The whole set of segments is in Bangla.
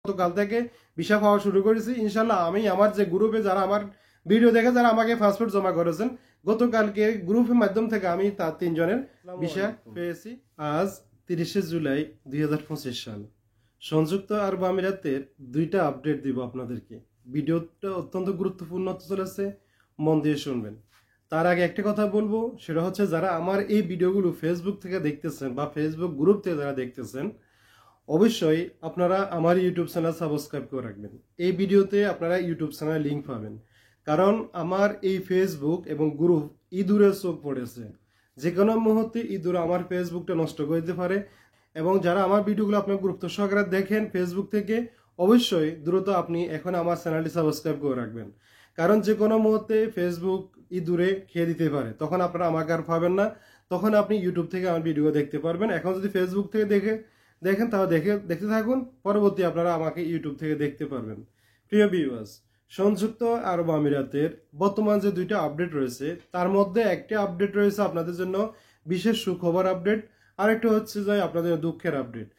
গতকাল থেকে ভিসা পাওয়া শুরু করেছি ইনশাল্লাহ। আমি আমার যে গ্রুপে যারা আমার ভিডিও দেখে যারা আমাকে পাসপোর্ট জমা করেছেন, গতকালকে গ্রুপের মাধ্যম থেকে আমি তার 3 জনের ভিসা পেয়েছি। আজ 30শে জুলাই 2025 সাল। সংযুক্ত আরব আমিরাতের 2টা আপডেট দিব আপনাদেরকে। ভিডিওটা অত্যন্ত গুরুত্বপূর্ণ হতে চলেছে, মন দিয়ে শুনবেন। তার আগে একটা কথা বলবো, সেটা হচ্ছে যারা আমার এই ভিডিওগুলো ফেসবুক থেকে দেখতেছেন বা ফেসবুক গ্রুপ থেকে যারা দেখতেছেন, অবশ্যই আপনারা আমার ইউটিউব চ্যানেল সাবস্ক্রাইব করে রাখবেন। এই ভিডিওতে আপনারা ইউটিউব চ্যানেল লিঙ্ক পাবেন, কারণ আমার এই ফেসবুক এবং গ্রুপ ইঁদুরের চোখ পড়েছে। যে কোনো মুহূর্তে ইঁদুর আমার ফেসবুকটা নষ্ট করে দিতে পারে। এবং যারা আমার ভিডিওগুলো আপনার গুরুত্ব সহকারে দেখেন ফেসবুক থেকে, অবশ্যই দ্রুত আপনি এখন আমার চ্যানেলটি সাবস্ক্রাইব করে রাখবেন, কারণ যে কোনো মুহূর্তে ফেসবুক ইঁদুরে খেয়ে দিতে পারে, তখন আপনারা আমাকে আর পাবেন না। তখন আপনি ইউটিউব থেকে আমার ভিডিও দেখতে পারবেন। এখন যদি ফেসবুক থেকে দেখেন তাহলে দেখতে থাকুন, পরবর্তী আপনারা আমাকে ইউটিউব থেকে দেখতে পারবেন। প্রিয় ভিউয়ার্স, সংযুক্ত আরব আমিরাতের বর্তমান যে 2টা আপডেট রয়েছে, তার মধ্যে একটা আপডেট রয়েছে আপনাদের জন্য বিশেষ সুখবর আপডেট, আরেকটা হচ্ছে যে আপনাদের দুঃখের আপডেট।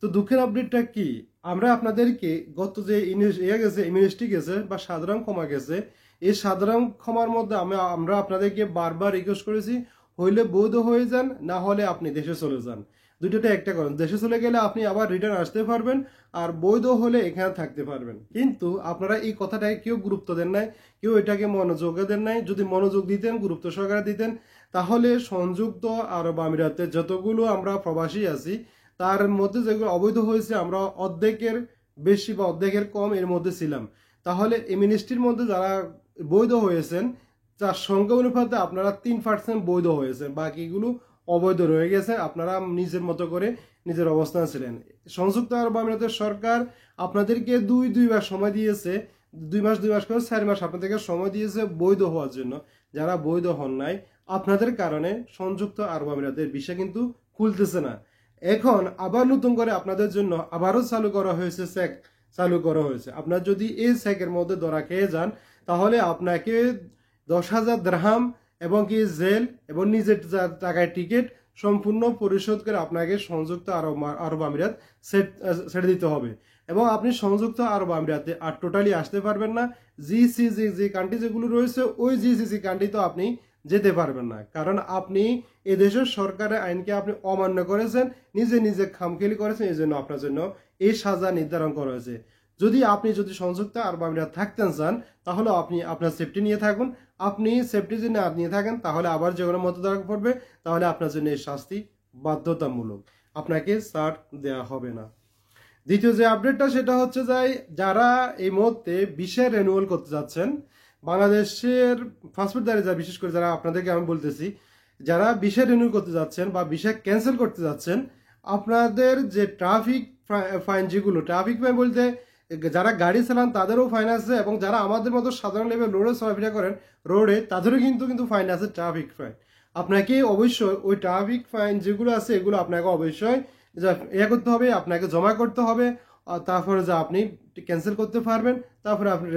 তো দুঃখের আপডেটটা কি, আমরা আপনাদেরকে গত যে ইমিউনিটি গেছে বা সাধারণ ক্ষমা গেছে, এই সাধারণ ক্ষমার মধ্যে আমরা আপনাদেরকে বারবার রিকোয়েস্ট করেছি, হইলে বৈধ হয়ে যান, না হলে আপনি দেশে চলে যান। দুটোতে একটা করেন, দেশে চলে গেলে আপনি আবার রিটার্ন আসতে পারবেন, আর বৈধ হলে এখানে থাকতে পারবেন। কিন্তু আপনারা এই কথাটাকে কেউ গুরুত্ব দেন নাই, কেউ এটাকে মনোযোগ দেন নাই। যদি মনোযোগ দিতেন, গুরুত্ব সহকারে দিতেন, তাহলে সংযুক্ত আরব আমিরাতে যতগুলো আমরা প্রবাসী আছি, তার মধ্যে যেগুলো অবৈধ হয়েছে আমরা অর্ধেকের বেশি বা অর্ধেকের কম এর মধ্যে ছিলাম। তাহলে এই মিনিস্ট্রির মধ্যে যারা বৈধ হয়েছেন, তার সংখ্যা অনুপাতে আপনারা 3% বৈধ হয়েছেন, বাকিগুলো অবৈধ রয়ে গেছে। আপনারা নিজের মতো করে নিজের অবস্থান ছিলেন। সংযুক্ত আরব আমিরাতের সরকার আপনাদেরকে দুইবার সময় দিয়েছে, 2 মাস 2 মাস করে 4 মাস আপনাদেরকে সময় দিয়েছে বৈধ হওয়ার জন্য। যারা বৈধ হন নাই, আপনাদের কারণে সংযুক্ত আরব আমিরাতের ভিসা কিন্তু খুলতেছে না। এখন আবার নতুন করে আপনাদের জন্য আবারও চালু করা হয়েছে, চেক চালু করা হয়েছে। আপনার যদি এই চেকের মধ্যে ধরা খেয়ে যান, তাহলে আপনাকে 10,000 দিরহাম এবং কি জেল এবং নিজের টাকায় টিকিট সম্পূর্ণ পরিশোধ করে আপনাকে সংযুক্ত আরব আমিরাত ছেড়ে দিতে হবে। এবং আপনি সংযুক্ত আরব আমিরাতে আর টোটালি আসতে পারবেন না। জিসিসি যে কান্ট্রি যেগুলো রয়েছে, ওই জিসিসি কান্ট্রি তো আপনি যেতে পারবেন না, কারণ আপনি এদেশের সরকারের আইনকে আপনি অমান্য করেছেন, নিজে খামখেয়ালি করেছেন। এই জন্য আপনার জন্য এই সাজা নির্ধারণ করা হয়েছে। যদি সংযুক্ত আরব আমিরাত থাকতেন চান, তাহলে আপনি আপনার সেফটি নিয়ে থাকুন। আপনি সেফটি যদি না নিয়ে থাকেন, তাহলে আবার যে কোনো মতো ধরা পড়বে, তাহলে আপনার জন্য এই শাস্তি বাধ্যতামূলক, আপনাকে ছাড় দেওয়া হবে না। দ্বিতীয় যে আপডেটটা, সেটা হচ্ছে যে যারা এই মুহূর্তে ভিসা রিনিউয়াল করতে যাচ্ছেন, বাংলাদেশের পাসপোর্টধারী যারা, বিশেষ করে যারা আপনাদেরকে আমি বলতেছি, যারা ভিসা রিনিউ করতে যাচ্ছেন বা ভিসা ক্যান্সেল করতে যাচ্ছেন, আপনাদের যে ট্রাফিক ফাইন, যেগুলো ট্রাফিক ফাইন বলতে যারা গাড়ি চালান তাদেরও ফাইন আছে, এবং যারা আমাদের মতো সাধারণ লেভেল রোডে চলাফেরা করেন রোডে, তাদেরও কিন্তু ফাইন আছে, ট্রাফিক ফাইন। আপনাকে অবশ্যই ওই ট্রাফিক ফাইন যেগুলো আছে, এগুলো আপনাকে অবশ্যই করতে হবে, আপনাকে জমা করতে হবে। তারপরে যা আপনি ক্যান্সেল করতে পারবেন, তারপরে আপনি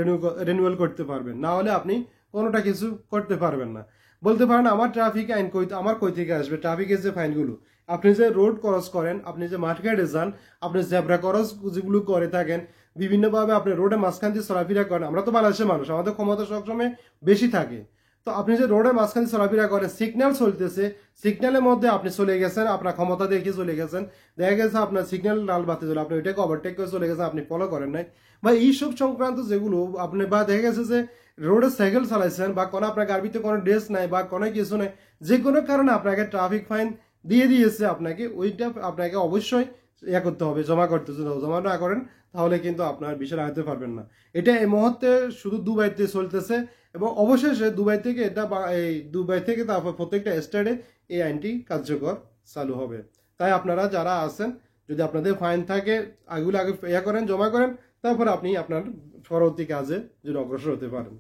রিনিউয়াল করতে পারবেন, না হলে আপনি কোনোটা কিছু করতে পারবেন না। বলতে পারেন আমার ট্রাফিক আইন আমার কই থেকে আসবে, ট্রাফিকের যে ফাইনগুলো, আপনি যে রোড ক্রস করেন, আপনি যে মাঠঘাটে যান, আপনি জেব্রা ক্রস যেগুলো করে থাকেন, বিভিন্নভাবে আপনি রোডে মাঝখান দিয়ে চলাফেরা করেন। আমরা তো বাংলাদেশের মানুষ, আমাদের ক্ষমতা সবসময় বেশি থাকে। তো আপনি যে রোডের মাঝখানে চলাফেরা করেন, সিগন্যাল চলতেছে, সিগন্যালের মধ্যে আপনি চলে গেছেন, আপনার ক্ষমতা দেখে চলে গেছেন, দেখা গেছে আপনার সিগন্যাল লাল বাতি চলে, আপনি ওইটাকে ওভারটেক করে চলে গেছেন, আপনি ফলো করেন নাই, বা এইসব সংক্রান্ত যেগুলো আপনি, বা দেখা গেছে যে রোডে সাইকেল চালাইছেন, বা কোনো আপনার গাড়ির ভিতরে কোনো ড্রেস নাই বা কোনো কিছু নাই, যে কোনো কারণে আপনাকে ট্রাফিক ফাইন দিয়ে দিয়েছে, আপনাকে ওইটা আপনাকে অবশ্যই করতে হবে, জমা করতে হবে। জমা না করেন তাহলে কিন্তু আপনার বিষয় আনতে পারবেন না। এটা এই মুহূর্তে শুধু দুবাইতে চলতেছে, এবং অবশেষে দুবাই থেকে তারপর প্রত্যেকটা স্টেটে এই আইনটি কার্যকর চালু হবে। তাই আপনারা যারা আছেন, যদি আপনাদের ফাইন থাকে, আগে করেন, জমা করেন, তারপর আপনি আপনার পরবর্তী কাজে যদি অগ্রসর হতে পারেন।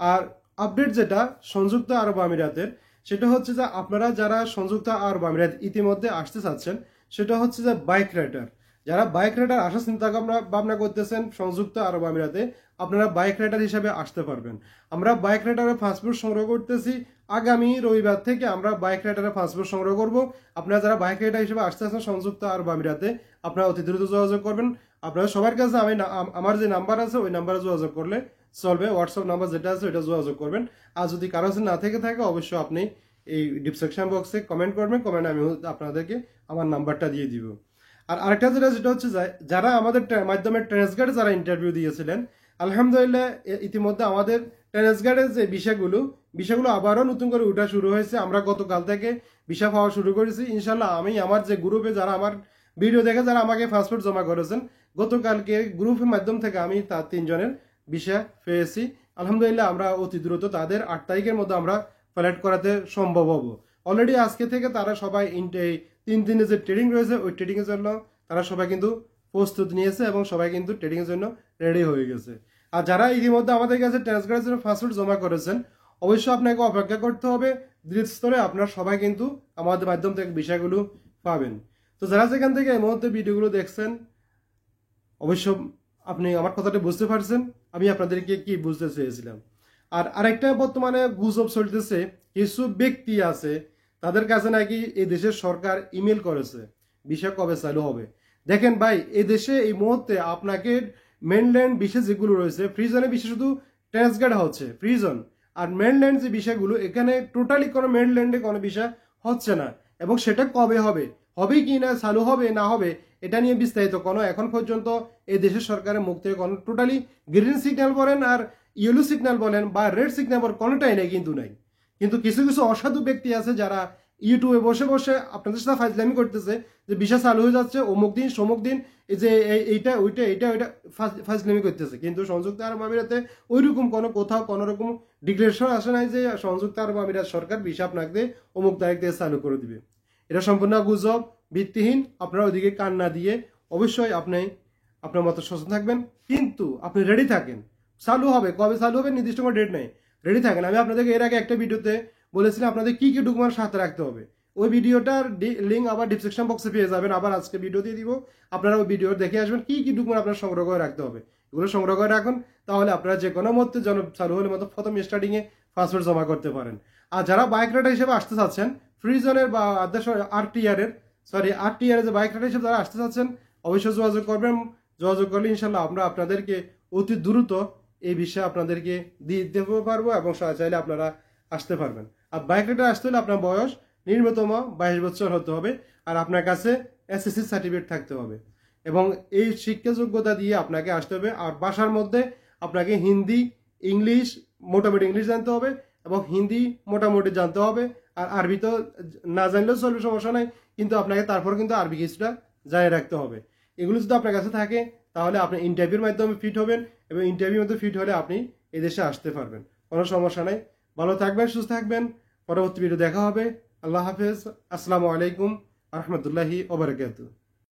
আর আপডেট যেটা সংযুক্ত আরব আমিরাতের, সেটা হচ্ছে যে আপনারা যারা সংযুক্ত আরব আমিরাত ইতিমধ্যে আসতে চাচ্ছেন, সেটা হচ্ছে যে বাইক রাইডার, যারা বাইক রাইডার আসার চিন্তা ভাবনা করতেছেন সংযুক্ত আরব আমিরাতে, আপনারা বাইক রাইডার হিসাবে আসতে পারবেন। আমরা বাইক রাইডারের পাসপোর্ট সংগ্রহ করতেছি, আগামী রবিবার থেকে আমরা বাইক রাইডারের পাসপোর্ট সংগ্রহ করব। আপনারা যারা বাইক রাইডার হিসেবে আসতে আছেন সংযুক্ত আরব আমিরাতে, আপনারা অতি দ্রুত যোগাযোগ করবেন। আপনারা সবার কাছে আমি আমার যে নাম্বার আছে ওই নাম্বারে যোগাযোগ করলে চলবে। হোয়াটসঅ্যাপ নাম্বার যেটা আছে ওইটা যোগাযোগ করবেন। আর যদি কারো কাছে না থেকে থাকে অবশ্যই আপনি এই ডিসক্রিপশন বক্সে কমেন্ট করবেন, কমেন্ট আমি আপনাদেরকে আমার নাম্বারটা দিয়ে দিব। আর আরেকটা যেটা হচ্ছে যারা আমাদের মাধ্যমে ট্রান্সগার্ডে যারা ইন্টারভিউ দিয়েছিলেন, আলহামদুলিল্লাহ ইতিমধ্যে আমাদের ট্রান্সগার্ডের যে বিষয়গুলো আবারও নতুন করে উঠা শুরু হয়েছে। আমরা গতকাল থেকে ভিসা পাওয়া শুরু করেছি ইনশাল্লাহ। আমি আমার যে গ্রুপে যারা আমার ভিডিও দেখে যারা আমাকে পাসপোর্ট জমা করেছেন, গতকালকে গ্রুপের মাধ্যম থেকে আমি তার 3 জনের ভিসা পেয়েছি আলহামদুলিল্লাহ। আমরা অতি দ্রুত তাদের 8 তারিখের মধ্যে আমরা ফ্লাইট করাতে সম্ভব হব। অলরেডি আজকে থেকে তারা সবাই 3 দিনে যে ট্রেনিং রয়েছে ওই ট্রেনিং এর জন্য তারা সবাই কিন্তু প্রস্তুত নিয়েছে এবং সবাই কিন্তু ট্রেনিং এর জন্য রেডি হয়ে গেছে। আর যারা ইতিমধ্যে আমাদের কাছে ট্রান্সগার্ডের জন্য পাসপোর্ট জমা করেছেন, অবশ্যই আপনাকে অপেক্ষা করতে হবে। ধীর স্তরে আপনারা সবাই কিন্তু আমাদের মাধ্যম থেকে বিষয়গুলো পাবেন। তো যারা যেখান থেকে এই মুহূর্তে ভিডিওগুলো দেখছেন, অবশ্য আপনি আমার কথাটা বুঝতে পারছেন আমি আপনাদেরকে কি বুঝতে চেয়েছিলাম। আর আরেকটা বর্তমানে গুজব চলতেছে, কিছু ব্যক্তি আছে তাদের কাছে নাকি এই দেশের সরকার ইমেল করেছে ভিসা কবে চালু হবে। দেখেন ভাই, এই দেশে এই মুহূর্তে আপনাকে মেনল্যান্ড ভিসা যেগুলো রয়েছে, ফ্রিজনে ভিসা শুধু ট্রান্সগার্ড হচ্ছে ফ্রিজন, আর মেনল্যান্ড যে বিষয়গুলো এখানে টোটালি কোনো মেনল্যান্ডে কোনো ভিসা হচ্ছে না। এবং সেটা কবে হবে, হবে কি না, চালু হবে না হবে, এটা নিয়ে বিস্তারিত কোনো এখন পর্যন্ত এই দেশের সরকারের মুখ থেকে কোনো টোটালি গ্রিন সিগন্যাল বলেন আর ইয়েলো সিগন্যাল বলেন বা রেড সিগন্যাল বলেন, কোনোটাই নেই কিন্তু নাই। কিন্তু কিছু কিছু অসাধু ব্যক্তি আছে যারা ইউটিউবে বসে বসে আপনাদের সাথে ফাজলামি করতেছে যে ভিসা চালু হয়ে যাচ্ছে অমুক দিন সমুক দিন, এই যে এইটা ওইটা এটা ওইটা ফাজলামি করতেছে। কিন্তু সংযুক্ত আরব আমিরাতে ওইরকম কোনো কোথাও কোনো রকম ডিক্লারেশন আসে নাই যে সংযুক্ত আরব আমিরাত সরকার ভিসা আপনাকে অমুক তারিখ থেকে চালু করে দিবে। এটা সম্পূর্ণ গুজব, ভিত্তিহীন। আপনারা ওইদিকে কান না দিয়ে অবশ্যই আপনি আপনার মতো সচেতন থাকবেন, কিন্তু আপনি রেডি থাকেন। চালু হবে, কবে চালু হবে নির্দিষ্ট কোনো ডেট নেই, রেডি থাকেন। আমি আপনাদেরকে এর আগে একটা ভিডিওতে বলেছিলাম আপনাদের কি কি ডকুমেন্ট সাথে রাখতে হবে। ওই ভিডিওটার লিঙ্ক আবার ডিসক্রিপশন বক্সে পেয়ে যাবেন। আবার আজকে ভিডিও দিয়ে দিব, আপনারা ওই ভিডিও দেখে আসবেন কি কি ডকুমেন্ট আপনারা সংগ্রহ করে রাখতে হবে। এগুলো সংগ্রহ করে রাখুন, তাহলে আপনারা যে কোনো মধ্যে চালু হলে মতো প্রথম স্টার্টিংয়ে পাসপোর্ট জমা করতে পারেন। আর যারা বাইক রাইডার হিসেবে আসতে চাচ্ছেন, ফ্রিজনের বা আরটিআর যে বাইক রাইডার হিসেবে যারা আসতে চাচ্ছেন, অবশ্যই যোগাযোগ করবেন। যোগাযোগ করলে ইনশাল্লাহ আমরা আপনাদেরকে অতি দ্রুত এই বিষয়ে আপনাদেরকে দিতে পারবো এবং চাইলে আপনারা আসতে পারবেন। আর বাইক রাইডার আসতে হলে আপনার বয়স ন্যূনতম 22 বছর হতে হবে, আর আপনার কাছে এসএসসি সার্টিফিকেট থাকতে হবে এবং এই শিক্ষা যোগ্যতা দিয়ে আপনাকে আসতে হবে। আর ভাষার মধ্যে আপনাকে হিন্দি, ইংলিশ, মোটামুটি ইংলিশ জানতে হবে এবং হিন্দি মোটামুটি জানতে হবে। আর আরবি তো না জানলেও চলবে, সমস্যা নাই, কিন্তু আপনাকে তারপর কিন্তু আরবি কিছুটা জানিয়ে রাখতে হবে। এগুলো যদি আপনার কাছে থাকে তাহলে আপনি ইন্টারভিউর মাধ্যমে ফিট হবেন এবং ইন্টারভিউর মধ্যে ফিট হলে আপনি এদেশে আসতে পারবেন, কোনো সমস্যা নাই। ভালো থাকবেন, সুস্থ থাকবেন। পরবর্তী ভিডিও দেখা হবে। আল্লাহ হাফেজ। আসসালামু আলাইকুম রহমতুল্লাহি ওয়া বারাকাতুহু।